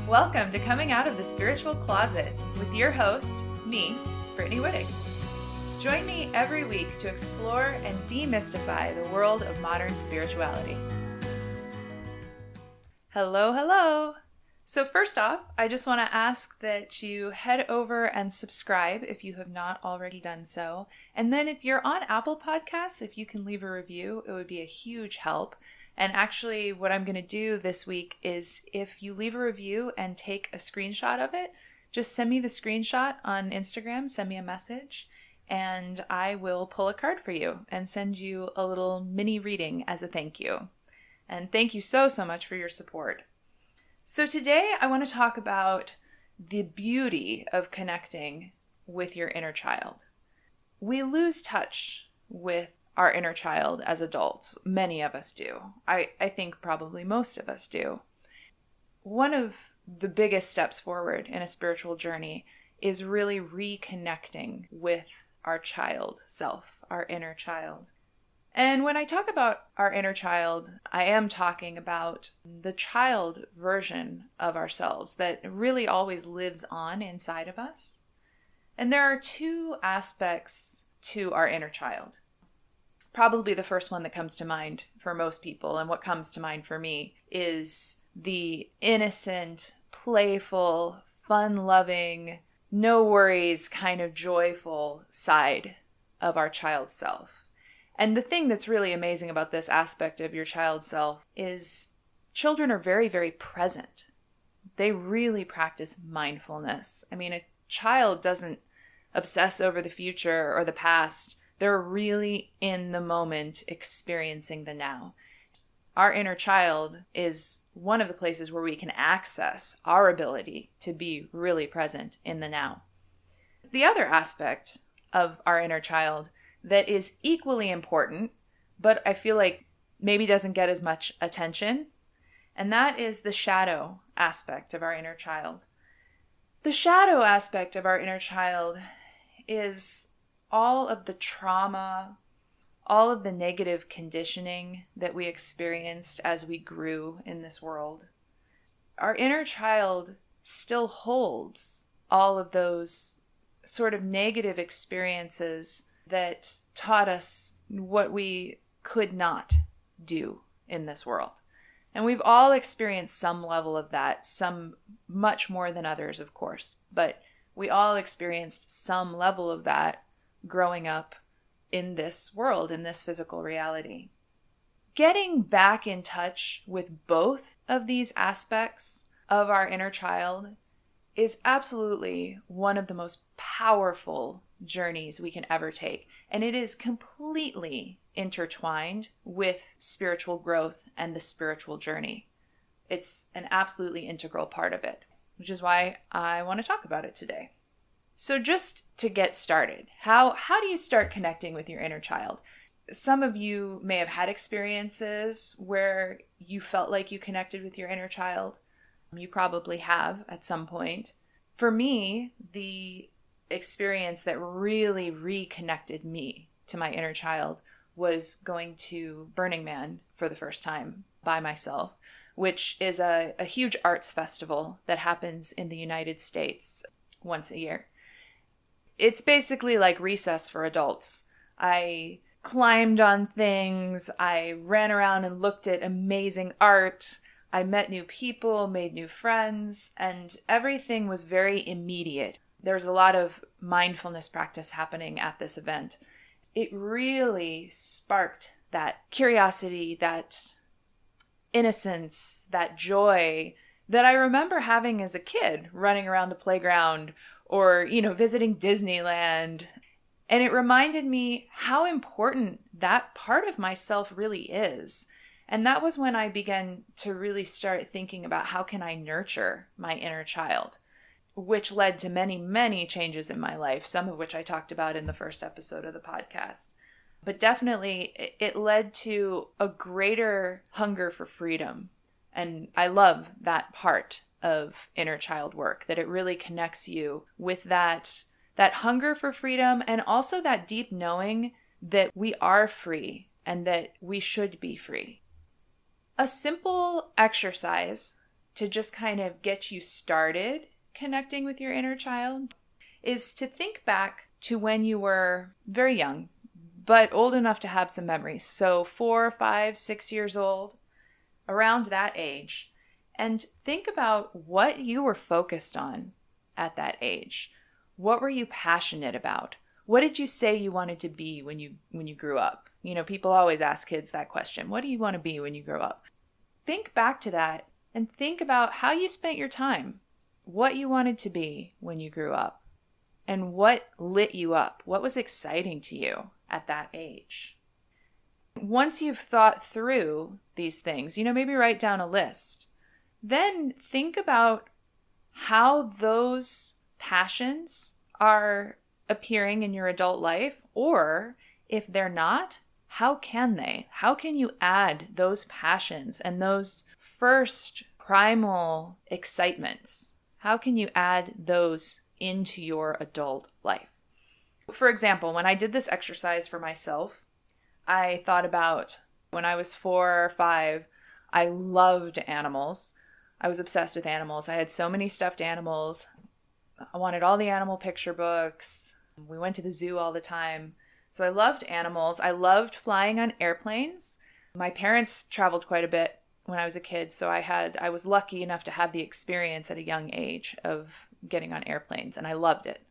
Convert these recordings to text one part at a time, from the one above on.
Welcome to Coming Out of the Spiritual Closet with your host, me, Brittany Wittig. Join me every week to explore and demystify the world of modern spirituality. Hello. So first off, I just want to ask that you head over and subscribe if you have not already done so. And then if you're on Apple Podcasts, if you can leave a review, it would be a huge help. And actually, what I'm going to do this week is if you leave a review and take a screenshot of it, just send me the screenshot on Instagram, send me a message, and I will pull a card for you and send you a little mini reading as a thank you. And thank you so much for your support. So today I want to talk about the beauty of connecting with your inner child. We lose touch with our inner child as adults. Many of us do. I think probably most of us do. One of the biggest steps forward in a spiritual journey is really reconnecting with our child self, our inner child. And when I talk about our inner child, I am talking about the child version of ourselves that really always lives on inside of us. And there are two aspects to our inner child. Probably the first one that comes to mind for most people, and what comes to mind for me, is the innocent, playful, fun-loving, no worries, kind of joyful side of our child self. And the thing that's really amazing about this aspect of your child self is children are very, very present. They really practice mindfulness. I mean, a child doesn't obsess over the future or the past. They're really in the moment, experiencing the now. Our inner child is one of the places where we can access our ability to be really present in the now. The other aspect of our inner child that is equally important, but I feel like maybe doesn't get as much attention, and that is the shadow aspect of our inner child. The shadow aspect of our inner child is all of the trauma, all of the negative conditioning that we experienced as we grew in this world. Our inner child still holds all of those sort of negative experiences that taught us what we could not do in this world. And we've all experienced some level of that, some much more than others, of course, but we all experienced some level of that growing up in this world, in this physical reality. Getting back in touch with both of these aspects of our inner child is absolutely one of the most powerful journeys we can ever take. And it is completely intertwined with spiritual growth and the spiritual journey. It's an absolutely integral part of it, which is why I want to talk about it today. So just to get started, how do you start connecting with your inner child? Some of you may have had experiences where you felt like you connected with your inner child. You probably have at some point. For me, the experience that really reconnected me to my inner child was going to Burning Man for the first time by myself, which is a huge arts festival that happens in the United States once a year. It's basically like Recess for adults. I climbed on things, I ran around and looked at amazing art, I met new people, made new friends, and everything was very immediate. There's a lot of mindfulness practice happening at this event. It really sparked that curiosity, that innocence, that joy that I remember having as a kid, running around the playground or, visiting Disneyland. And it reminded me how important that part of myself really is. And that was when I began to really start thinking about how can I nurture my inner child, which led to many, many changes in my life, some of which I talked about in the first episode of the podcast. But definitely it led to a greater hunger for freedom. And I love that part of inner child work, that it really connects you with that hunger for freedom and also that deep knowing that we are free and that we should be free. A simple exercise to just kind of get you started connecting with your inner child is to think back to when you were very young, but old enough to have some memories. So 4, 5, 6 years old, around that age, and think about what you were focused on at that age. What were you passionate about? What did you say you wanted to be when you grew up? You know, people always ask kids that question. What do you want to be when you grow up? Think back to that and think about how you spent your time, what you wanted to be when you grew up, and what lit you up. What was exciting to you at that age? Once you've thought through these things, maybe write down a list. Then think about how those passions are appearing in your adult life, or if they're not, how can they? How can you add those passions and those first primal excitements? How can you add those into your adult life? For example, when I did this exercise for myself, I thought about when I was 4 or 5, I loved animals. I was obsessed with animals. I had so many stuffed animals. I wanted all the animal picture books. We went to the zoo all the time. So I loved animals. I loved flying on airplanes. My parents traveled quite a bit when I was a kid, so I was lucky enough to have the experience at a young age of getting on airplanes, and I loved it.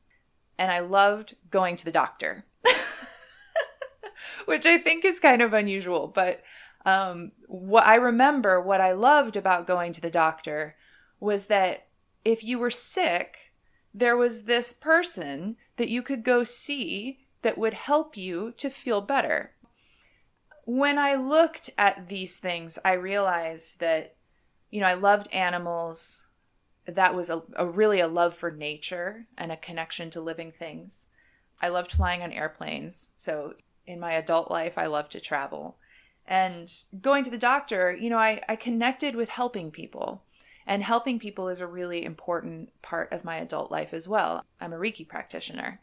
And I loved going to the doctor, which I think is kind of unusual, but what I loved about going to the doctor was that if you were sick, there was this person that you could go see that would help you to feel better. When I looked at these things, I realized that, I loved animals. That was really a love for nature and a connection to living things. I loved flying on airplanes. So in my adult life, I love to travel. And going to the doctor, I connected with helping people. And helping people is a really important part of my adult life as well. I'm a Reiki practitioner.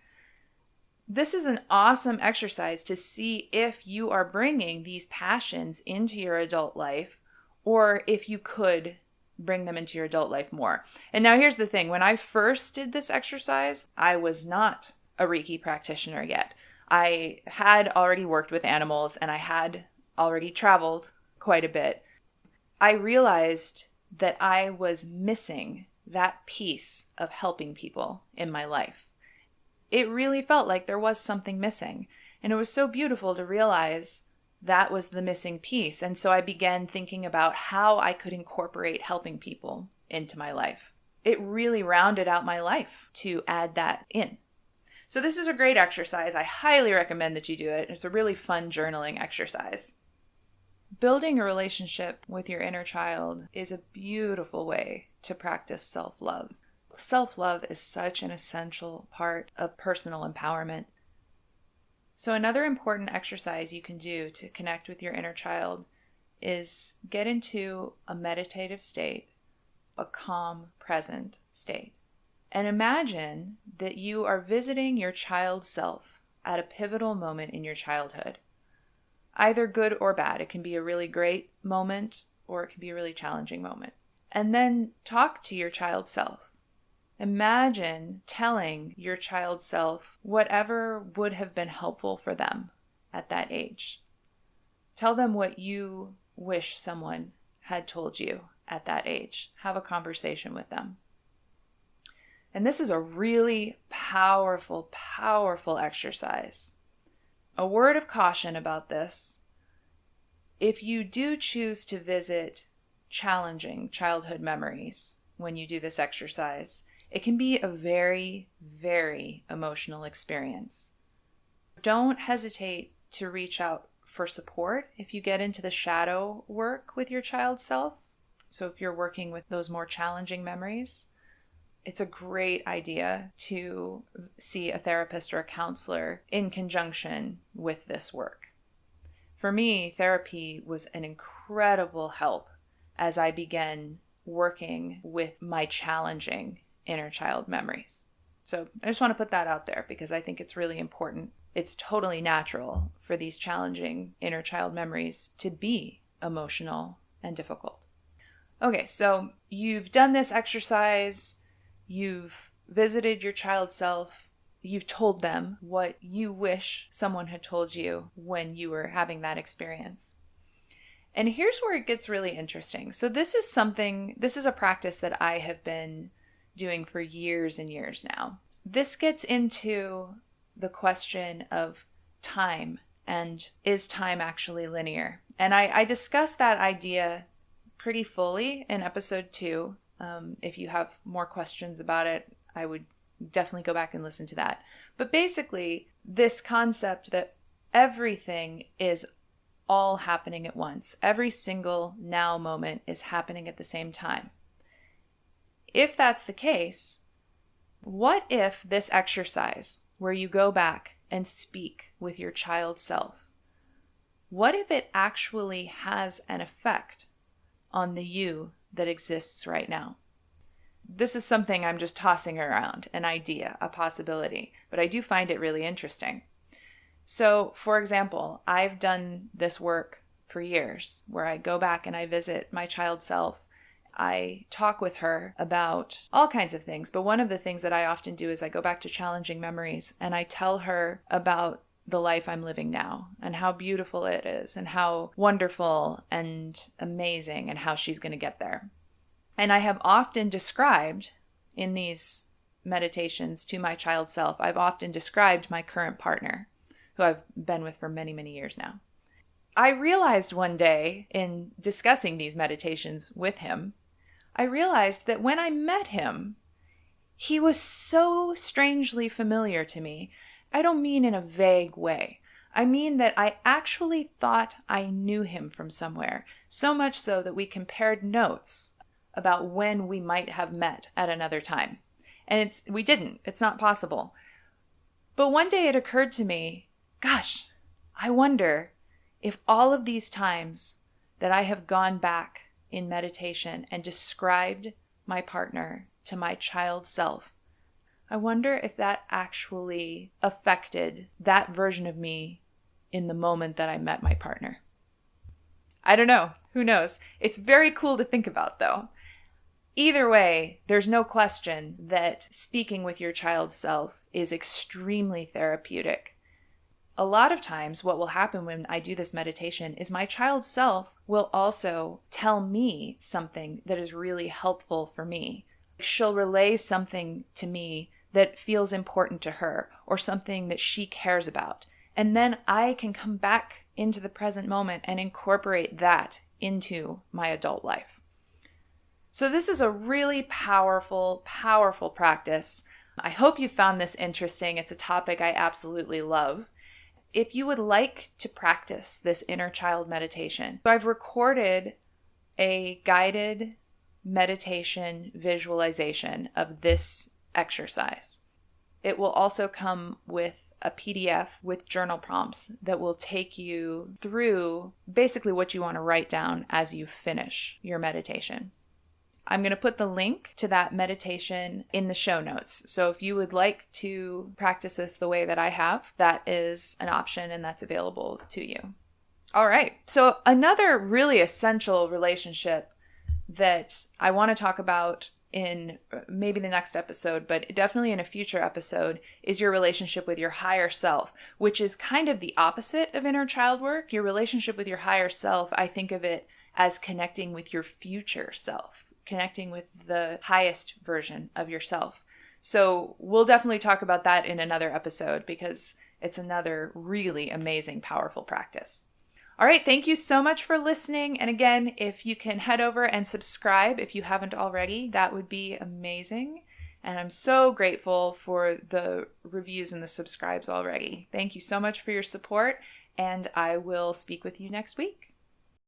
This is an awesome exercise to see if you are bringing these passions into your adult life, or if you could bring them into your adult life more. And now here's the thing. When I first did this exercise, I was not a Reiki practitioner yet. I had already worked with animals and I had already traveled quite a bit. I realized that I was missing that piece of helping people in my life. It really felt like there was something missing. And it was so beautiful to realize that was the missing piece. And so I began thinking about how I could incorporate helping people into my life. It really rounded out my life to add that in. So this is a great exercise. I highly recommend that you do it. It's a really fun journaling exercise. Building a relationship with your inner child is a beautiful way to practice self-love. Self-love is such an essential part of personal empowerment. So another important exercise you can do to connect with your inner child is get into a meditative state, a calm, present state. And imagine that you are visiting your child self at a pivotal moment in your childhood. Either good or bad. It can be a really great moment or it can be a really challenging moment. And then talk to your child self. Imagine telling your child self whatever would have been helpful for them at that age. Tell them what you wish someone had told you at that age. Have a conversation with them. And this is a really powerful, powerful exercise. A word of caution about this: if you do choose to visit challenging childhood memories when you do this exercise, it can be a very, very emotional experience. Don't hesitate to reach out for support if you get into the shadow work with your child self. So if you're working with those more challenging memories, it's a great idea to see a therapist or a counselor in conjunction with this work. For me, therapy was an incredible help as I began working with my challenging inner child memories. So I just want to put that out there because I think it's really important. It's totally natural for these challenging inner child memories to be emotional and difficult. Okay, so you've done this exercise, you've visited your child self, you've told them what you wish someone had told you when you were having that experience. And here's where it gets really interesting. So this is a practice that I have been doing for years and years now. This gets into the question of time and is time actually linear? And I discussed that idea pretty fully in episode 2. If you have more questions about it, I would definitely go back and listen to that. But basically, this concept that everything is all happening at once. Every single now moment is happening at the same time. If that's the case, what if this exercise where you go back and speak with your child self, what if it actually has an effect on the you that exists right now? This is something I'm just tossing around, an idea, a possibility, but I do find it really interesting. So, for example, I've done this work for years where I go back and I visit my child self. I talk with her about all kinds of things, but one of the things that I often do is I go back to challenging memories and I tell her about the life I'm living now and how beautiful it is and how wonderful and amazing and how she's going to get there. And I have often described in these meditations to my child self, I've often described my current partner, who I've been with for many, many years now. I realized one day in discussing these meditations with him, I realized that when I met him, he was so strangely familiar to me. I don't mean in a vague way. I mean that I actually thought I knew him from somewhere, so much so that we compared notes about when we might have met at another time. And we didn't. It's not possible. But one day it occurred to me, gosh, I wonder if all of these times that I have gone back in meditation and described my partner to my child self, I wonder if that actually affected that version of me in the moment that I met my partner. I don't know. Who knows? It's very cool to think about, though. Either way, there's no question that speaking with your child self is extremely therapeutic. A lot of times what will happen when I do this meditation is my child self will also tell me something that is really helpful for me. She'll relay something to me that feels important to her or something that she cares about. And then I can come back into the present moment and incorporate that into my adult life. So this is a really powerful, powerful practice. I hope you found this interesting. It's a topic I absolutely love. If you would like to practice this inner child meditation, so I've recorded a guided meditation visualization of this exercise. It will also come with a PDF with journal prompts that will take you through basically what you want to write down as you finish your meditation. I'm going to put the link to that meditation in the show notes. So if you would like to practice this the way that I have, that is an option and that's available to you. All right. So another really essential relationship that I want to talk about in maybe the next episode, but definitely in a future episode, is your relationship with your higher self, which is kind of the opposite of inner child work. Your relationship with your higher self, I think of it as connecting with your future self, connecting with the highest version of yourself. So we'll definitely talk about that in another episode because it's another really amazing, powerful practice. All right, thank you so much for listening. And again, if you can head over and subscribe if you haven't already, that would be amazing. And I'm so grateful for the reviews and the subscribes already. Thank you so much for your support, and I will speak with you next week.